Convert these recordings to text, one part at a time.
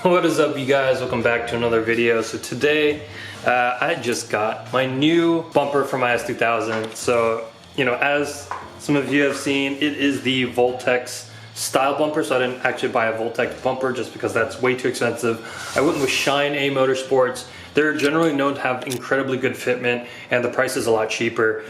What is up, you guys? Welcome back to another video. So today I just got my new bumper for my S2000. So, you know, as some of you have seen, it is the Voltex Style bumper. So I didn't actually buy a Voltex bumper just because that's way too expensive. I went with Shine-a Motorsports. They're generally known to have incredibly good fitment, and the price is a lot cheaper.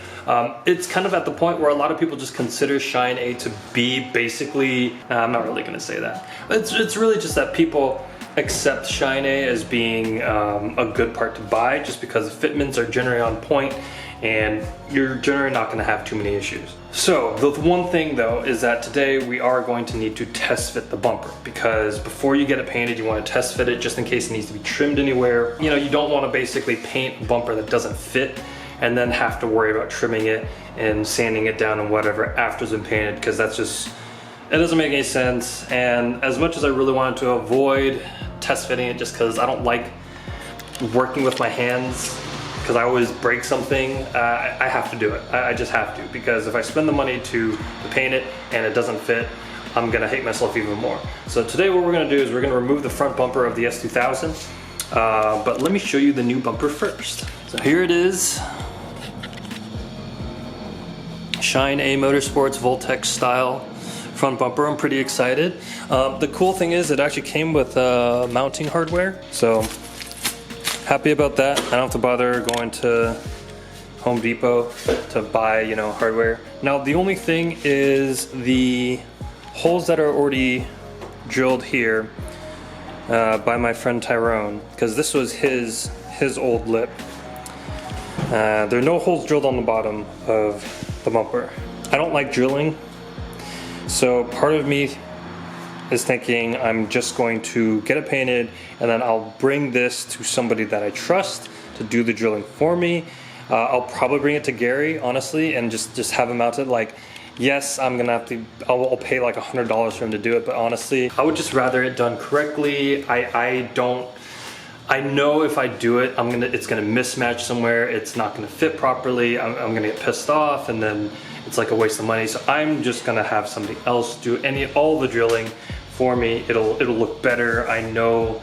It's kind of at the point where a lot of people just consider Shine-a to be basically, I'm not really gonna say that. It's really just that people accept Shine-a as being a good part to buy just because the fitments are generally on point and you're generally not gonna have too many issues. So the one thing though is that today we are going to need to test fit the bumper, because before you get it painted you want to test fit it just in case it needs to be trimmed anywhere. You know, you don't want to basically paint a bumper that doesn't fit and then have to worry about trimming it and sanding it down and whatever after it's been painted, because that's just, it doesn't make any sense. And as much as I really wanted to avoid test fitting it just because I don't like working with my hands, because I always break something, I have to do it. I just have to, because if I spend the money to paint it and it doesn't fit, I'm gonna hate myself even more. So today what we're gonna do is we're gonna remove the front bumper of the S2000, but let me show you the new bumper first. So here it is. Shine-a Motorsports Voltex Style front bumper. I'm pretty excited. The cool thing is it actually came with mounting hardware, so happy about that. I don't have to bother going to Home Depot to buy, you know, hardware. Now the only thing is the holes that are already drilled here by my friend Tyrone, because this was his old lip. There are no holes drilled on the bottom of the bumper. I don't like drilling, so part of me is thinking I'm just going to get it painted and then I'll bring this to somebody that I trust to do the drilling for me. I'll probably bring it to Gary, honestly, and just have him mounted. Like, yes, I'm gonna have to, I'll pay like $100 for him to do it, but honestly, I would just rather it done correctly. I know if I do it, it's gonna mismatch somewhere, it's not gonna fit properly, I'm gonna get pissed off, and then it's like a waste of money. So I'm just gonna have somebody else do all the drilling for me. It'll look better. I know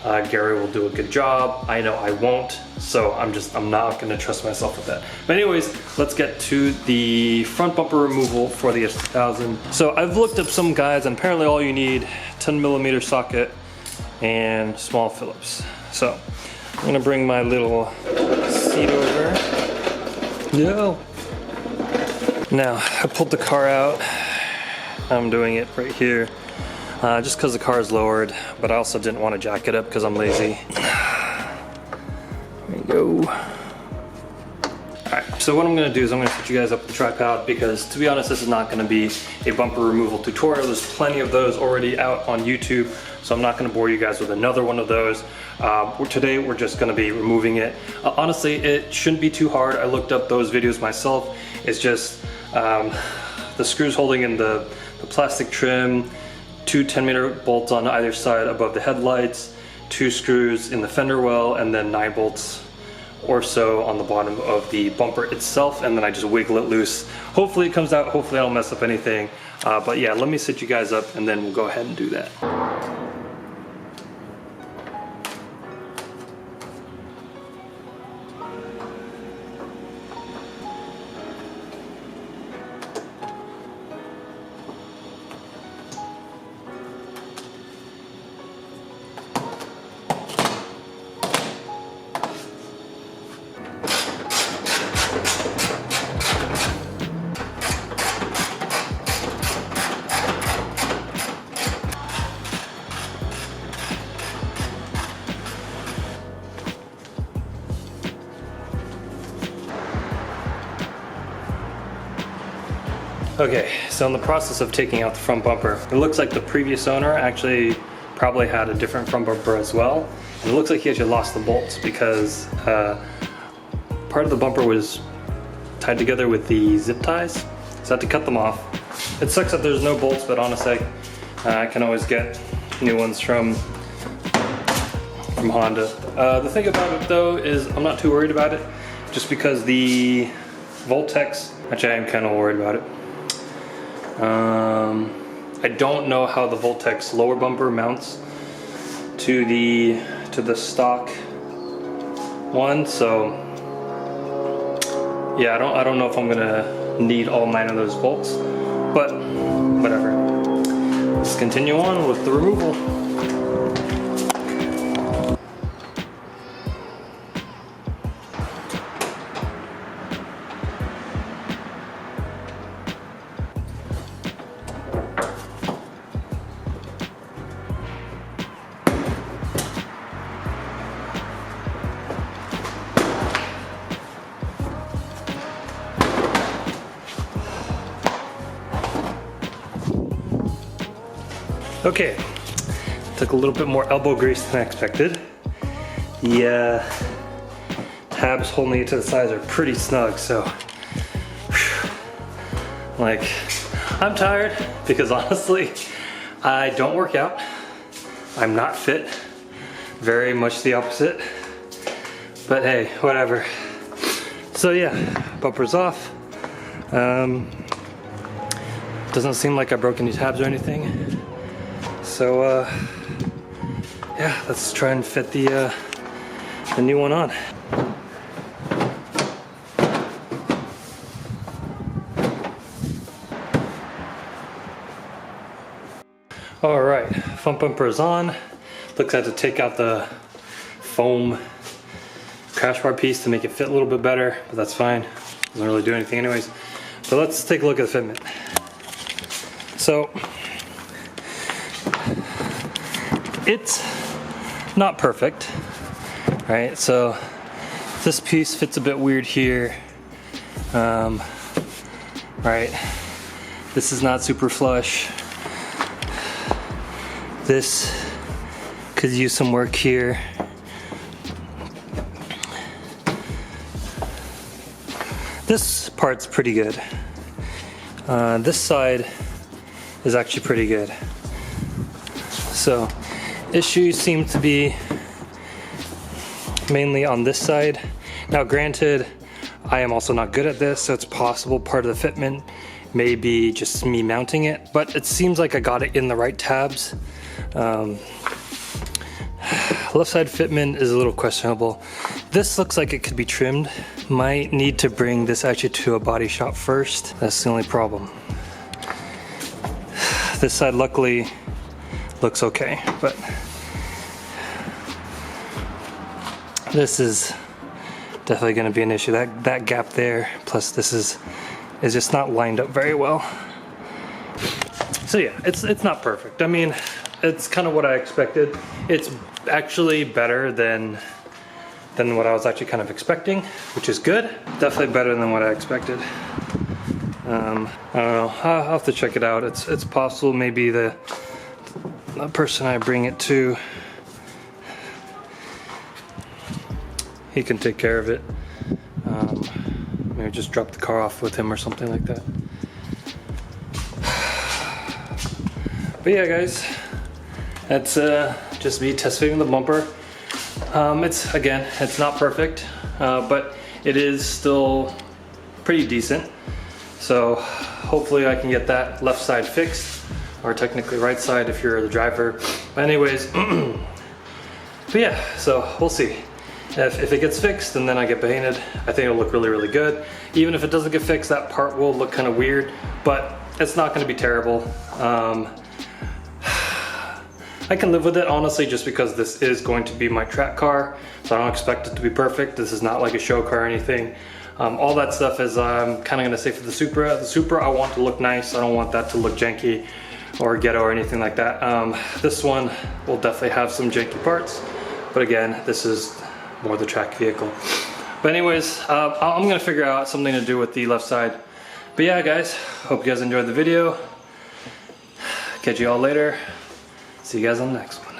Gary will do a good job. I know I won't. So I'm not gonna trust myself with that. But anyways, let's get to the front bumper removal for the S2000. So I've looked up some guides, and apparently all you need 10mm socket and small Phillips. So I'm gonna bring my little seat over. No. Now, I pulled the car out. I'm doing it right here, just because the car is lowered, but I also didn't want to jack it up because I'm lazy. There you go. Alright, so what I'm going to do is I'm going to set you guys up with the tripod, because to be honest, this is not going to be a bumper removal tutorial. There's plenty of those already out on YouTube, so I'm not going to bore you guys with another one of those. Today we're just going to be removing it. Honestly, it shouldn't be too hard. I looked up those videos myself. It's just the screws holding in the plastic trim, 2 10mm bolts on either side above the headlights, 2 screws in the fender well, and then 9 bolts or so on the bottom of the bumper itself, and then I just wiggle it loose. Hopefully it comes out, hopefully I don't mess up anything. But yeah, let me sit you guys up and then we'll go ahead and do that. Okay, so in the process of taking out the front bumper, it looks like the previous owner actually probably had a different front bumper as well. And it looks like he actually lost the bolts, because part of the bumper was tied together with the zip ties, so I had to cut them off. It sucks that there's no bolts, but honestly, I can always get new ones from Honda. The thing about it though is I'm not too worried about it, just because the Voltex, actually I am kind of worried about it. I don't know how the Voltex lower bumper mounts to the stock one. So yeah, I don't know if I'm gonna need all 9 of those bolts, but whatever. Let's continue on with the removal. Okay, took a little bit more elbow grease than I expected. The tabs holding it to the sides are pretty snug, so like, I'm tired because honestly, I don't work out. I'm not fit, very much the opposite, but hey, whatever. So yeah, bumper's off. Doesn't seem like I broke any tabs or anything. So yeah, let's try and fit the new one on. All right, front bumper is on. Looks like I had to take out the foam crash bar piece to make it fit a little bit better, but that's fine. Doesn't really do anything anyways. So let's take a look at the fitment. So it's not perfect, right? So this piece fits a bit weird here, right? This is not super flush. This could use some work here. This part's pretty good. This side is actually pretty good. So issues seem to be mainly on this side. Now granted, I am also not good at this, so it's possible part of the fitment may be just me mounting it, but it seems like I got it in the right tabs. Left side fitment is a little questionable. This looks like it could be trimmed. Might need to bring this actually to a body shop first. That's the only problem. This side luckily looks okay, but this is definitely going to be an issue. That gap there, plus this is just not lined up very well. So yeah, it's not perfect. I mean, it's kind of what I expected. It's actually better than what I was actually kind of expecting, which is good. Definitely better than what I expected. I don't know. I'll have to check it out. It's possible maybe the person I bring it to, he can take care of it. Maybe just drop the car off with him or something like that. But yeah, guys, that's just me test fitting the bumper. It's not perfect, but it is still pretty decent. So hopefully I can get that left side fixed, or technically right side if you're the driver. But anyways, but yeah, so we'll see. If it gets fixed and then I get painted, I think it'll look really, really good. Even if it doesn't get fixed, that part will look kind of weird, but it's not going to be terrible. I can live with it, honestly, just because this is going to be my track car, so I don't expect it to be perfect. This is not like a show car or anything. All that stuff is I'm kind of going to say for the Supra. The Supra I want to look nice. I don't want that to look janky or ghetto or anything like that. This one will definitely have some janky parts, but again, this is more the track vehicle. But anyways, I'm going to figure out something to do with the left side. But yeah, guys, hope you guys enjoyed the video. Catch you all later. See you guys on the next one.